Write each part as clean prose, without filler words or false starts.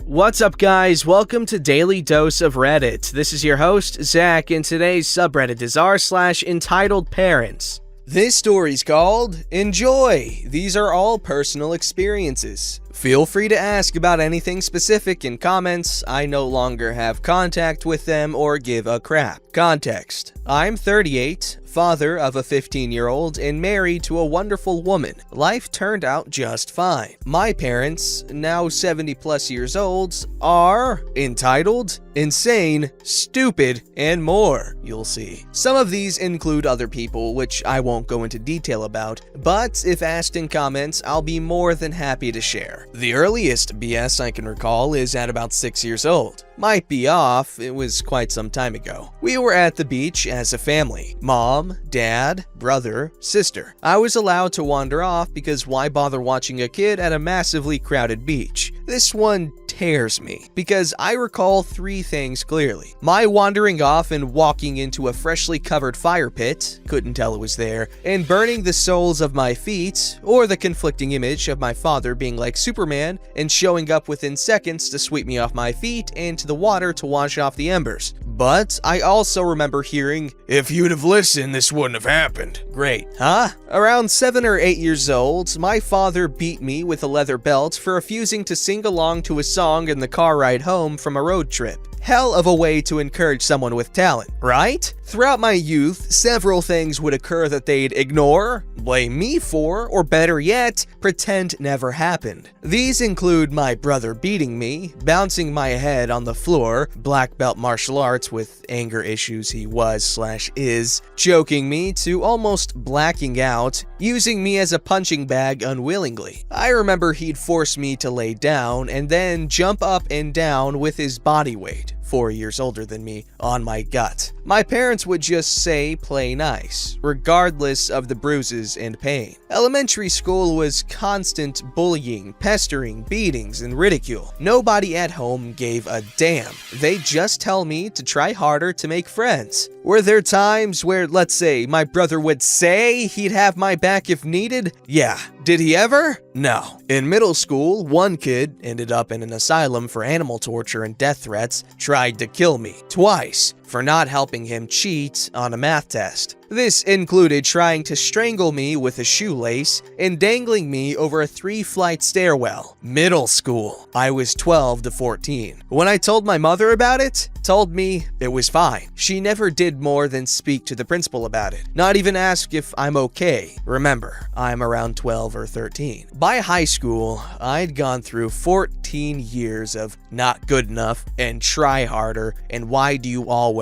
What's up, guys? Welcome to Daily Dose of Reddit. This is your host, Zach, and today's subreddit is r/EntitledParents. This story's called Enjoy. These are all personal experiences. Feel free to ask about anything specific in comments. I no longer have contact with them or give a crap. Context: I'm 38, father of a 15-year-old, and married to a wonderful woman. Life turned out just fine. My parents, now 70+ years old, are entitled, insane, stupid, and more, you'll see. Some of these include other people, which I won't go into detail about, but if asked in comments, I'll be more than happy to share. The earliest BS I can recall is at about 6 years old. Might be off, it was quite some time ago. We were at the beach as a family. Mom, dad, brother, sister. I was allowed to wander off because why bother watching a kid at a massively crowded beach? This one tears me, because I recall three things clearly. My wandering off and walking into a freshly covered fire pit, couldn't tell it was there, and burning the soles of my feet, or the conflicting image of my father being like Superman and showing up within seconds to sweep me off my feet and to the water to wash off the embers. But I also remember hearing, "If you'd have listened, this wouldn't have happened." Great, huh? Around 7 or 8 years old, my father beat me with a leather belt for refusing to sing along to a song in the car ride home from a road trip. Hell of a way to encourage someone with talent, right? Throughout my youth, several things would occur that they'd ignore, blame me for, or better yet, pretend never happened. These include my brother beating me, bouncing my head on the floor, black belt martial arts with anger issues he was/is, choking me to almost blacking out, using me as a punching bag unwillingly. I remember he'd force me to lay down and then jump up and down with his body weight, 4 years older than me, on my gut. My parents would just say play nice, regardless of the bruises and pain. Elementary school was constant bullying, pestering, beatings, and ridicule. Nobody at home gave a damn. They'd just tell me to try harder to make friends. Were there times where, let's say, my brother would say he'd have my back if needed? Yeah. Did he ever? No. In middle school, one kid ended up in an asylum for animal torture and death threats, tried to kill me twice for not helping him cheat on a math test. This included trying to strangle me with a shoelace and dangling me over a 3-flight stairwell. Middle school. I was 12 to 14. When I told my mother about it, told me it was fine. She never did more than speak to the principal about it, not even ask if I'm okay. Remember, I'm around 12 or 13. By high school, I'd gone through 14 years of not good enough and try harder and why do you always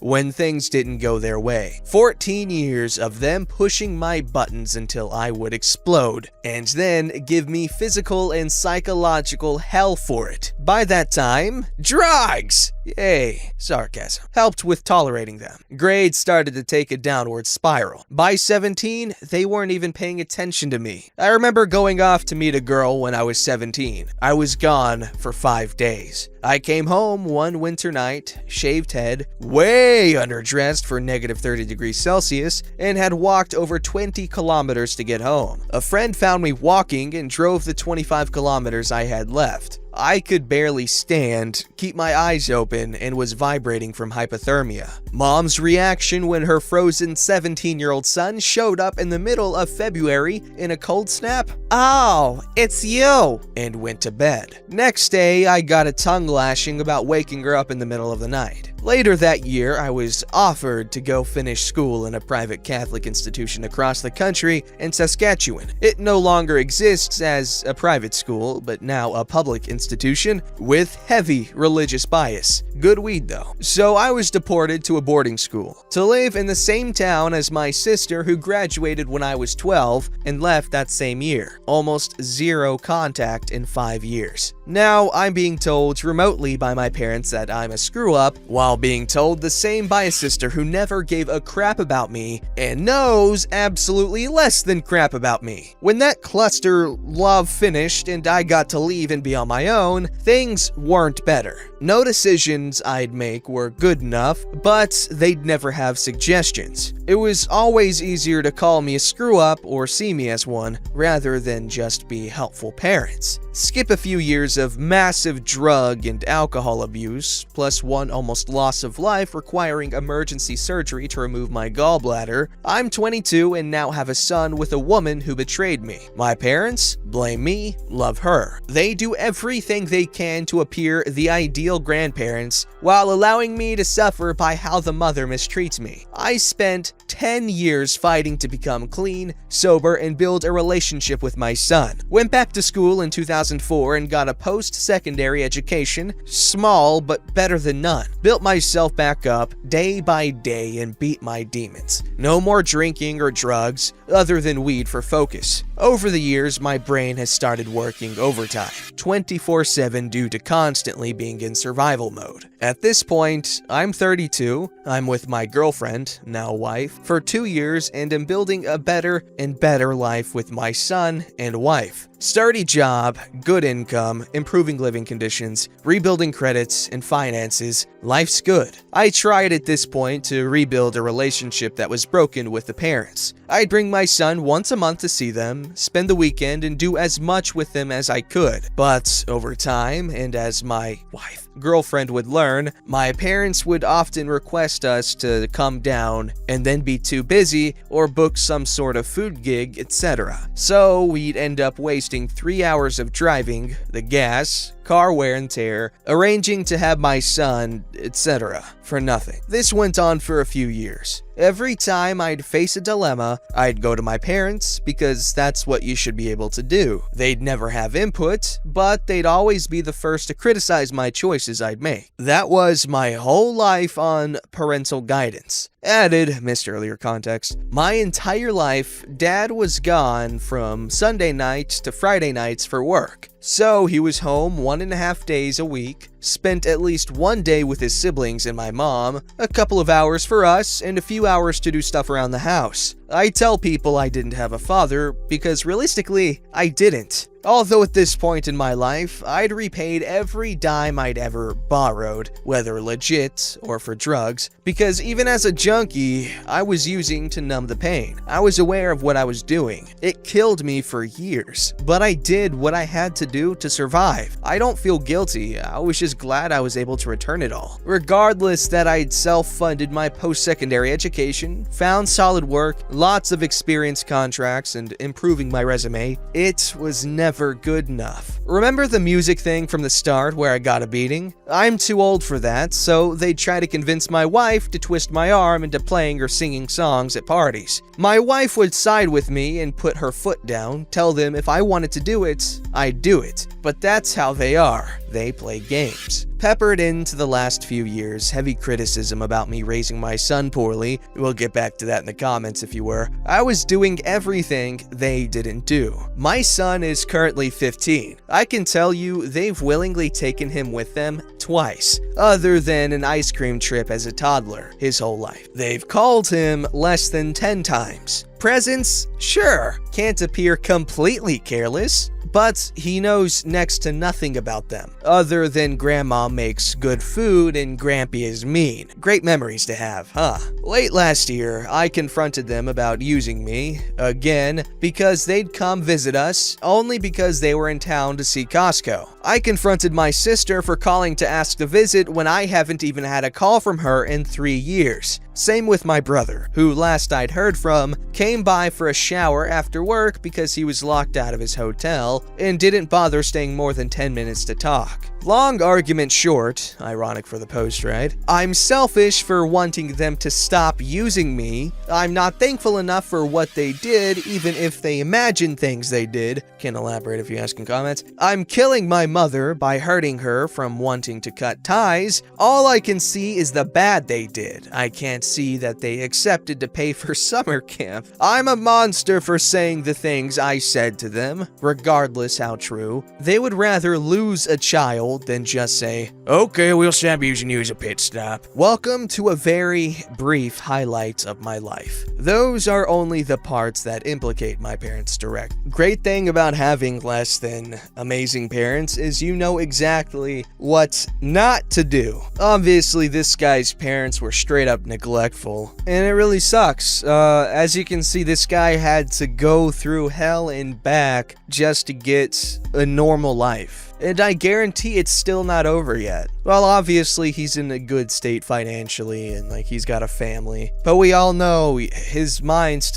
when things didn't go their way. 14 years of them pushing my buttons until I would explode, and then give me physical and psychological hell for it. By that time, drugs! Yay, sarcasm. Helped with tolerating them. Grades started to take a downward spiral. By 17, they weren't even paying attention to me. I remember going off to meet a girl when I was 17. I was gone for 5 days. I came home one winter night, shaved head, way underdressed for -30°C, and had walked over 20 kilometers to get home. A friend found me walking and drove the 25 kilometers I had left. I could barely stand, keep my eyes open, and was vibrating from hypothermia. Mom's reaction when her frozen 17-year-old son showed up in the middle of February in a cold snap? "Oh, it's you!" and went to bed. Next day, I got a tongue lashing about waking her up in the middle of the night. Later that year, I was offered to go finish school in a private Catholic institution across the country in Saskatchewan. It no longer exists as a private school, but now a public institution with heavy religious bias. Good weed though. So I was deported to a boarding school to live in the same town as my sister who graduated when I was 12 and left that same year. Almost zero contact in 5 years. Now I'm being told remotely by my parents that I'm a screw-up, while being told the same by a sister who never gave a crap about me and knows absolutely less than crap about me. When that cluster love finished and I got to leave and be on my own, things weren't better. No decisions I'd make were good enough, but they'd never have suggestions. It was always easier to call me a screw-up or see me as one, rather than just be helpful parents. Skip a few years of massive drug and alcohol abuse, plus one almost loss of life requiring emergency surgery to remove my gallbladder, I'm 22 and now have a son with a woman who betrayed me. My parents blame me, love her. They do everything they can to appear the ideal grandparents while allowing me to suffer by how the mother mistreats me. I spent 10 years fighting to become clean, sober, and build a relationship with my son. Went back to school in 2004 and got a post-secondary education, small but better than none. Built myself back up day by day and beat my demons. No more drinking or drugs, other than weed for focus. Over the years, my brain has started working overtime, 24/7 due to constantly being in survival mode. At this point, I'm 32, I'm with my girlfriend, now wife, for 2 years and am building a better and better life with my son and wife. Sturdy job, good income, improving living conditions, rebuilding credits and finances, life's good. I tried at this point to rebuild a relationship that was broken with the parents. I'd bring my son once a month to see them, spend the weekend, and do as much with them as I could. But over time, and as my girlfriend would learn, my parents would often request us to come down and then be too busy or book some sort of food gig, etc. So we'd end up wasting 3 hours of driving, the gas, car wear and tear, arranging to have my son, etc. for nothing. This went on for a few years. Every time I'd face a dilemma, I'd go to my parents because that's what you should be able to do. They'd never have input, but they'd always be the first to criticize my choices I'd make. That was my whole life on parental guidance. Added, missed earlier context, my entire life, Dad was gone from Sunday nights to Friday nights for work. So he was home 1.5 days a week, spent at least one day with his siblings and my mom, a couple of hours for us, and a few hours to do stuff around the house. I tell people I didn't have a father because realistically, I didn't. Although at this point in my life, I'd repaid every dime I'd ever borrowed, whether legit or for drugs, because even as a junkie, I was using to numb the pain. I was aware of what I was doing. It killed me for years, but I did what I had to do to survive. I don't feel guilty, I was just glad I was able to return it all. Regardless that I'd self-funded my post-secondary education, found solid work, lots of experience contracts, and improving my resume, it was never good enough. Remember the music thing from the start where I got a beating? I'm too old for that, so they'd try to convince my wife to twist my arm into playing or singing songs at parties. My wife would side with me and put her foot down, tell them if I wanted to do it, I'd do it. But that's how they are. They play games. Peppered into the last few years, heavy criticism about me raising my son poorly. We'll get back to that in the comments if you were. I was doing everything they didn't do. My son is currently 15. I can tell you they've willingly taken him with them twice, other than an ice cream trip as a toddler his whole life. They've called him less than 10 times. Presents? Sure. Can't appear completely careless, but he knows next to nothing about them, other than Grandma makes good food and Grampy is mean. Great memories to have, huh? Late last year, I confronted them about using me, again, because they'd come visit us, only because they were in town to see Costco. I confronted my sister for calling to ask to visit when I haven't even had a call from her in 3 years. Same with my brother, who last I'd heard from, came by for a shower after work because he was locked out of his hotel and didn't bother staying more than 10 minutes to talk. Long argument short, ironic for the post, right? I'm selfish for wanting them to stop using me. I'm not thankful enough for what they did, even if they imagine things they did. Can elaborate if you ask in comments. I'm killing my mother by hurting her from wanting to cut ties. All I can see is the bad they did. I can't see that they accepted to pay for summer camp. I'm a monster for saying the things I said to them, regardless how true. They would rather lose a child than just say, okay, we'll stop using you as a pit stop. Welcome to a very brief highlight of my life. Those are only the parts that implicate my parents direct. Great thing about having less than amazing parents is you know exactly what not to do. Obviously, this guy's parents were straight up neglectful, and it really sucks. As you can see, this guy had to go through hell and back just to get a normal life. and I guarantee it's still not over yet. Well, obviously he's in a good state financially and he's got a family, but we all know his mind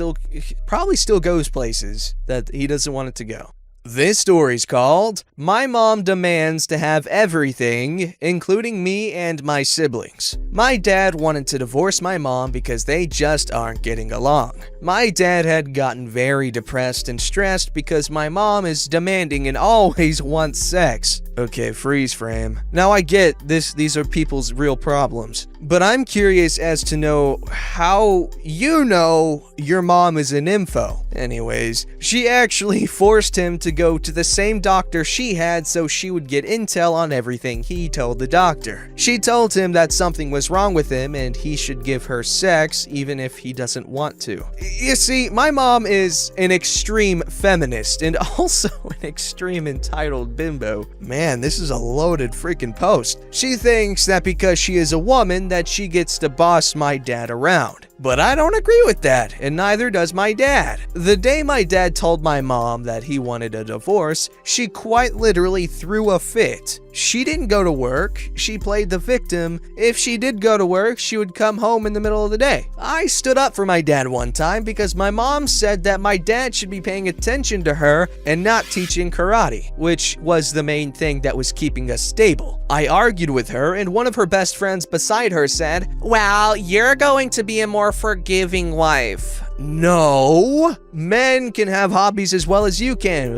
probably still goes places that he doesn't want it to go. This story's called, My Mom Demands to Have Everything, Including Me and My Siblings. My dad wanted to divorce my mom because they just aren't getting along. My dad had gotten very depressed and stressed because my mom is demanding and always wants sex. Okay, freeze frame. Now I get these are people's real problems, but I'm curious as to know how you know your mom is an info. Anyways, she actually forced him to go to the same doctor she had so she would get intel on everything he told the doctor. She told him that something was wrong with him and he should give her sex even if he doesn't want to. You see, my mom is an extreme feminist and also an extreme entitled bimbo. Man, this is a loaded freaking post. She thinks that because she is a woman that she gets to boss my dad around. But I don't agree with that, and neither does my dad. The day my dad told my mom that he wanted a divorce, she quite literally threw a fit. She didn't go to work, she played the victim. If she did go to work, she would come home in the middle of the day. I stood up for my dad one time because my mom said that my dad should be paying attention to her and not teaching karate, which was the main thing that was keeping us stable. I argued with her, and one of her best friends beside her said, "Well, you're going to be a more forgiving wife." No, men can have hobbies as well as you can.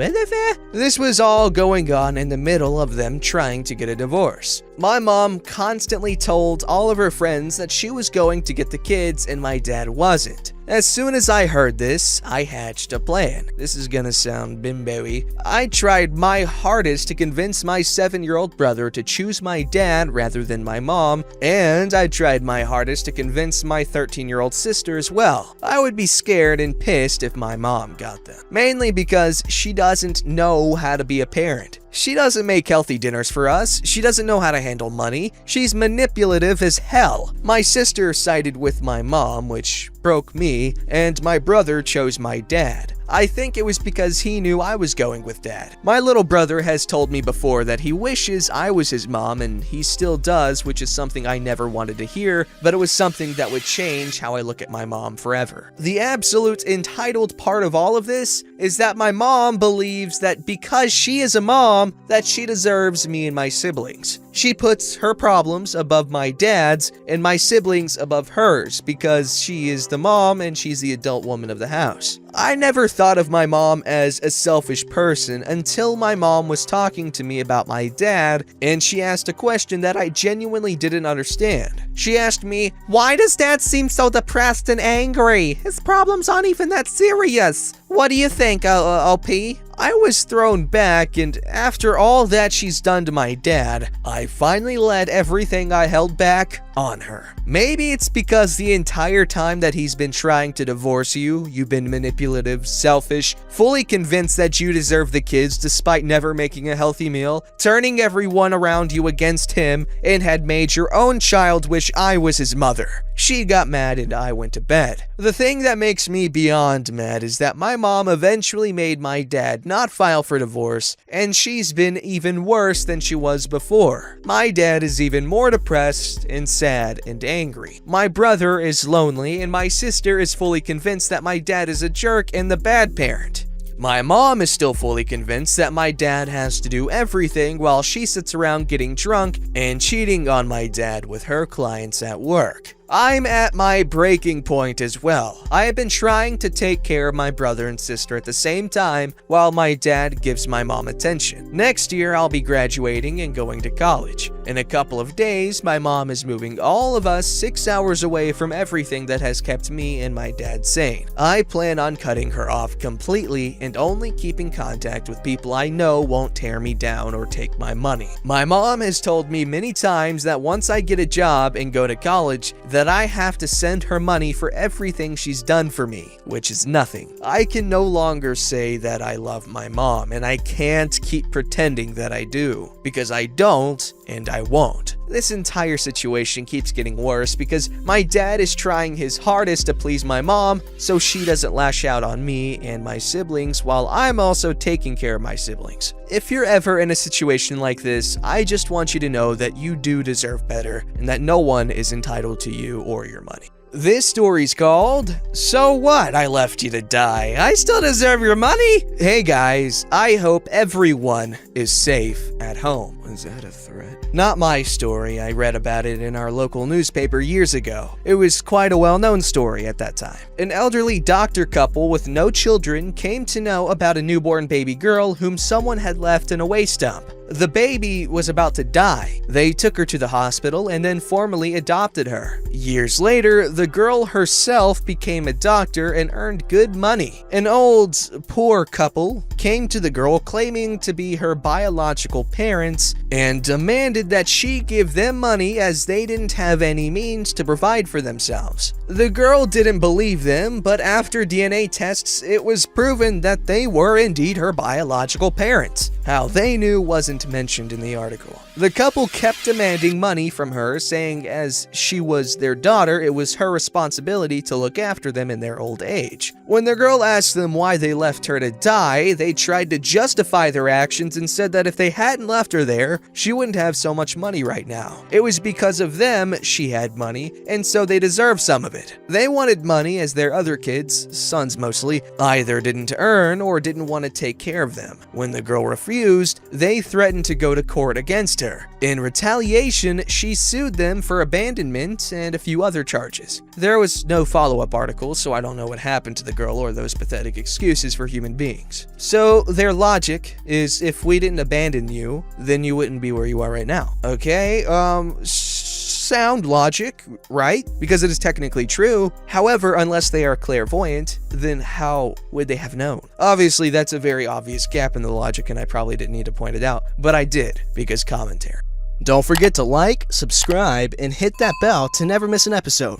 This was all going on in the middle of them trying to get a divorce. My mom constantly told all of her friends that she was going to get the kids and my dad wasn't. As soon as I heard this, I hatched a plan. This is gonna sound bimbo-y. I tried my hardest to convince my 7-year-old brother to choose my dad rather than my mom, and I tried my hardest to convince my 13-year-old sister as well. I would be scared and pissed if my mom got them. Mainly because she doesn't know how to be a parent. She doesn't make healthy dinners for us. She doesn't know how to handle money. She's manipulative as hell. My sister sided with my mom, which broke me, and my brother chose my dad. I think it was because he knew I was going with dad. My little brother has told me before that he wishes I was his mom, and he still does, which is something I never wanted to hear, but it was something that would change how I look at my mom forever. The absolute entitled part of all of this is that my mom believes that because she is a mom, that she deserves me and my siblings. She puts her problems above my dad's and my siblings above hers because she is the mom and she's the adult woman of the house. I never thought of my mom as a selfish person until my mom was talking to me about my dad, and she asked a question that I genuinely didn't understand. She asked me, "Why does dad seem so depressed and angry? His problems aren't even that serious. What do you think, OP?" I was thrown back, and after all that she's done to my dad, I finally let everything I held back on her. Maybe it's because the entire time that he's been trying to divorce you, you've been manipulative, selfish, fully convinced that you deserve the kids despite never making a healthy meal, turning everyone around you against him, and had made your own child wish I was his mother. She got mad and I went to bed. The thing that makes me beyond mad is that my mom eventually made my dad not file for divorce, and she's been even worse than she was before. My dad is even more depressed and sad and angry. My brother is lonely, and my sister is fully convinced that my dad is a jerk and the bad parent. My mom is still fully convinced that my dad has to do everything while she sits around getting drunk and cheating on my dad with her clients at work. I'm at my breaking point as well. I have been trying to take care of my brother and sister at the same time while my dad gives my mom attention. Next year, I'll be graduating and going to college. In a couple of days, my mom is moving all of us 6 hours away from everything that has kept me and my dad sane. I plan on cutting her off completely and only keeping contact with people I know won't tear me down or take my money. My mom has told me many times that once I get a job and go to college, that I have to send her money for everything she's done for me, which is nothing. I can no longer say that I love my mom, and I can't keep pretending that I do, because I don't and I won't. This entire situation keeps getting worse because my dad is trying his hardest to please my mom so she doesn't lash out on me and my siblings while I'm also taking care of my siblings. If you're ever in a situation like this, I just want you to know that you do deserve better and that no one is entitled to you or your money. This story's called, So What? I Left You to Die. I Still Deserve Your Money? Hey guys, I hope everyone is safe at home. Is that a threat? Not my story. I read about it in our local newspaper years ago. It was quite a well-known story at that time. An elderly doctor couple with no children came to know about a newborn baby girl whom someone had left in a waste dump. The baby was about to die. They took her to the hospital and then formally adopted her. Years later, the girl herself became a doctor and earned good money. An old, poor couple came to the girl claiming to be her biological parents and demanded that she give them money as they didn't have any means to provide for themselves. The girl didn't believe them, but after DNA tests, it was proven that they were indeed her biological parents. How they knew wasn't mentioned in the article. The couple kept demanding money from her, saying as she was their daughter, it was her responsibility to look after them in their old age. When the girl asked them why they left her to die, they tried to justify their actions and said that if they hadn't left her there, she wouldn't have so much money right now. It was because of them she had money, and so they deserved some of it. They wanted money as their other kids, sons mostly, either didn't earn or didn't want to take care of them. When the girl refused, they threatened to go to court against her. In retaliation, she sued them for abandonment and a few other charges. There was no follow-up article, so I don't know what happened to the girl or those pathetic excuses for human beings. So their logic is if we didn't abandon you, then you wouldn't be where you are right now. Okay, sound logic, right? Because it is technically true. However, unless they are clairvoyant, then how would they have known? Obviously, that's a very obvious gap in the logic, and I probably didn't need to point it out, but I did, because commentary. Don't forget to like, subscribe, and hit that bell to never miss an episode.